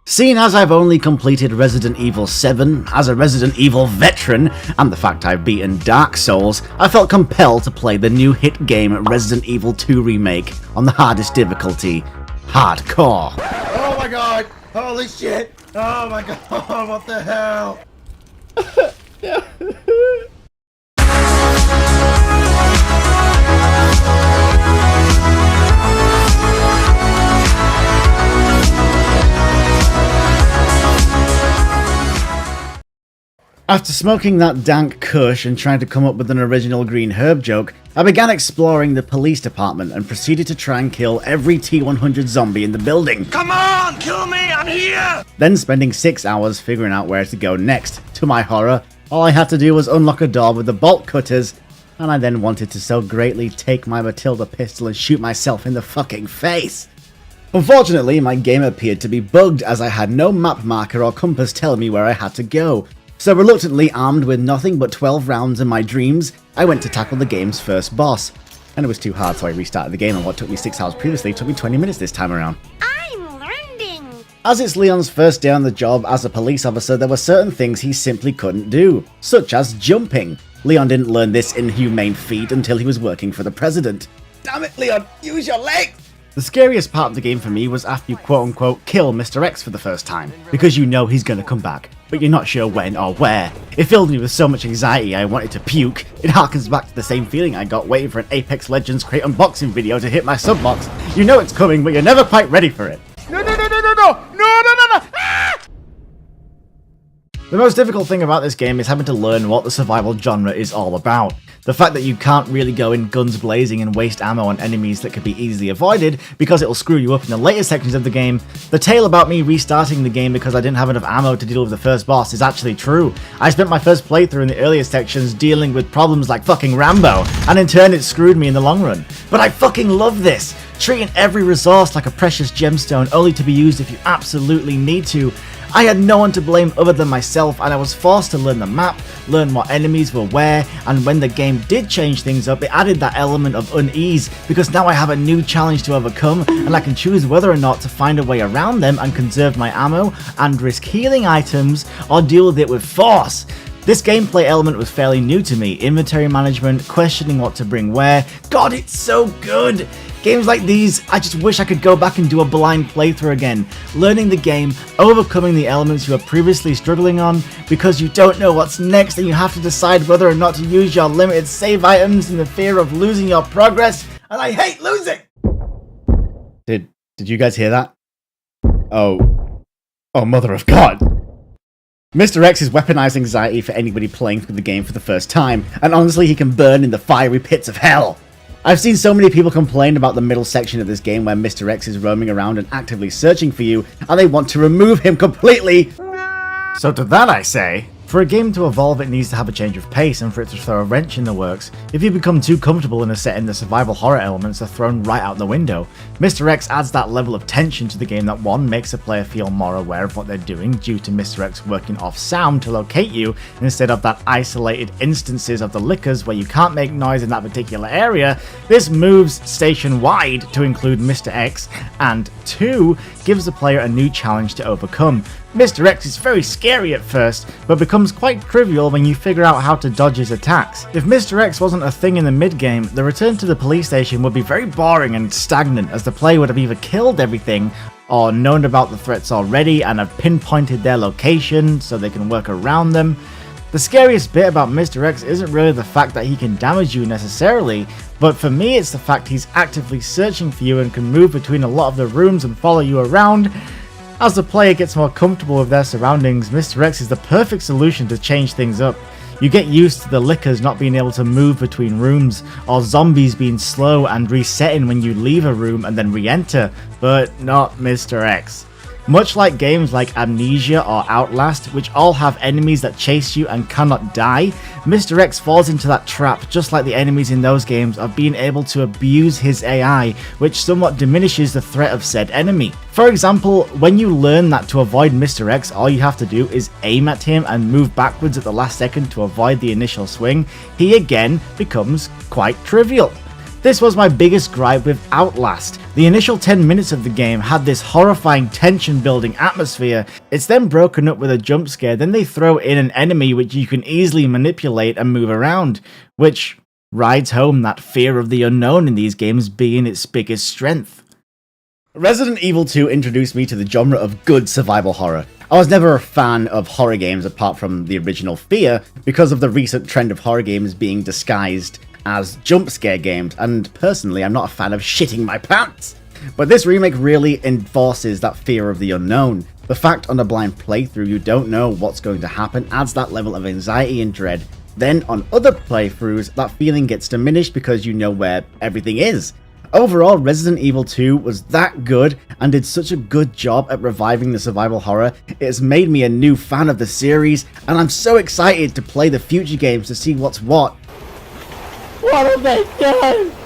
Seeing as I've only completed Resident Evil 7 as a Resident Evil veteran, and the fact I've beaten Dark Souls, I felt compelled to play the new hit game Resident Evil 2 Remake on the hardest difficulty, Hardcore. Oh my god! Holy shit! Oh my god, what the hell? After smoking that dank kush and trying to come up with an original green herb joke, I began exploring the police department and proceeded to try and kill every T-100 zombie in the building. Come on! Kill me! I'm here! Then spending 6 hours figuring out where to go next. To my horror, all I had to do was unlock a door with the bolt cutters, and I then wanted to so greatly take my Matilda pistol and shoot myself in the fucking face. Unfortunately, my game appeared to be bugged as I had no map marker or compass telling me where I had to go. So reluctantly armed with nothing but 12 rounds in my dreams, I went to tackle the game's first boss. And it was too hard, so I restarted the game, and what took me 6 hours previously took me 20 minutes this time around. I'm learning! As it's Leon's first day on the job as a police officer, there were certain things he simply couldn't do, such as jumping. Leon didn't learn this inhumane feat until he was working for the president. Damn it, Leon, use your legs! The scariest part of the game for me was after you quote-unquote kill Mr. X for the first time, because you know he's gonna come back, but you're not sure when or where. It filled me with so much anxiety I wanted to puke. It harkens back to the same feeling I got waiting for an Apex Legends crate unboxing video to hit my subbox. You know it's coming, but you're never quite ready for it. No! Ah! The most difficult thing about this game is having to learn what the survival genre is all about. The fact that you can't really go in guns blazing and waste ammo on enemies that could be easily avoided because it'll screw you up in the later sections of the game. The tale about me restarting the game because I didn't have enough ammo to deal with the first boss is actually true. I spent my first playthrough in the earlier sections dealing with problems like fucking Rambo, and in turn it screwed me in the long run. But I fucking love this! Treating every resource like a precious gemstone only to be used if you absolutely need to. I had no one to blame other than myself, and I was forced to learn the map, learn what enemies were where, and when the game did change things up, it added that element of unease, because now I have a new challenge to overcome, and I can choose whether or not to find a way around them and conserve my ammo, and risk healing items, or deal with it with force. This gameplay element was fairly new to me, inventory management, questioning what to bring where. God, it's so good! Games like these, I just wish I could go back and do a blind playthrough again, learning the game, overcoming the elements you were previously struggling on, because you don't know what's next and you have to decide whether or not to use your limited save items in the fear of losing your progress, and I hate losing! Did you guys hear that? Oh mother of God! Mr. X is weaponized anxiety for anybody playing through the game for the first time, and honestly he can burn in the fiery pits of hell. I've seen so many people complain about the middle section of this game where Mr. X is roaming around and actively searching for you, and they want to remove him completely. So to that I say, for a game to evolve it needs to have a change of pace and for it to throw a wrench in the works. If you become too comfortable in a setting, the survival horror elements are thrown right out the window. Mr. X adds that level of tension to the game that one, makes a player feel more aware of what they're doing due to Mr. X working off sound to locate you instead of that isolated instances of the lickers where you can't make noise in that particular area. This moves station wide to include Mr. X, and 2, gives the player a new challenge to overcome. Mr. X is very scary at first, but becomes quite trivial when you figure out how to dodge his attacks. If Mr. X wasn't a thing in the mid-game, the return to the police station would be very boring and stagnant, as the player would have either killed everything or known about the threats already and have pinpointed their location so they can work around them. The scariest bit about Mr. X isn't really the fact that he can damage you necessarily, but for me it's the fact he's actively searching for you and can move between a lot of the rooms and follow you around. As the player gets more comfortable with their surroundings, Mr. X is the perfect solution to change things up. You get used to the lickers not being able to move between rooms, or zombies being slow and resetting when you leave a room and then re-enter, but not Mr. X. Much like games like Amnesia or Outlast, which all have enemies that chase you and cannot die, Mr. X falls into that trap just like the enemies in those games of being able to abuse his AI, which somewhat diminishes the threat of said enemy. For example, when you learn that to avoid Mr. X all you have to do is aim at him and move backwards at the last second to avoid the initial swing, he again becomes quite trivial. This was my biggest gripe with Outlast. The initial 10 minutes of the game had this horrifying tension building atmosphere. It's then broken up with a jump scare, then they throw in an enemy which you can easily manipulate and move around, which rides home that fear of the unknown in these games being its biggest strength. Resident Evil 2 introduced me to the genre of good survival horror. I was never a fan of horror games apart from the original Fear because of the recent trend of horror games being disguised as jump scare games, and personally I'm not a fan of shitting my pants. But this remake really enforces that fear of the unknown. The fact on a blind playthrough you don't know what's going to happen adds that level of anxiety and dread. Then on other playthroughs that feeling gets diminished because you know where everything is. Overall, Resident Evil 2 was that good and did such a good job at reviving the survival horror. It has made me a new fan of the series, and I'm so excited to play the future games to see what's what. What have they done?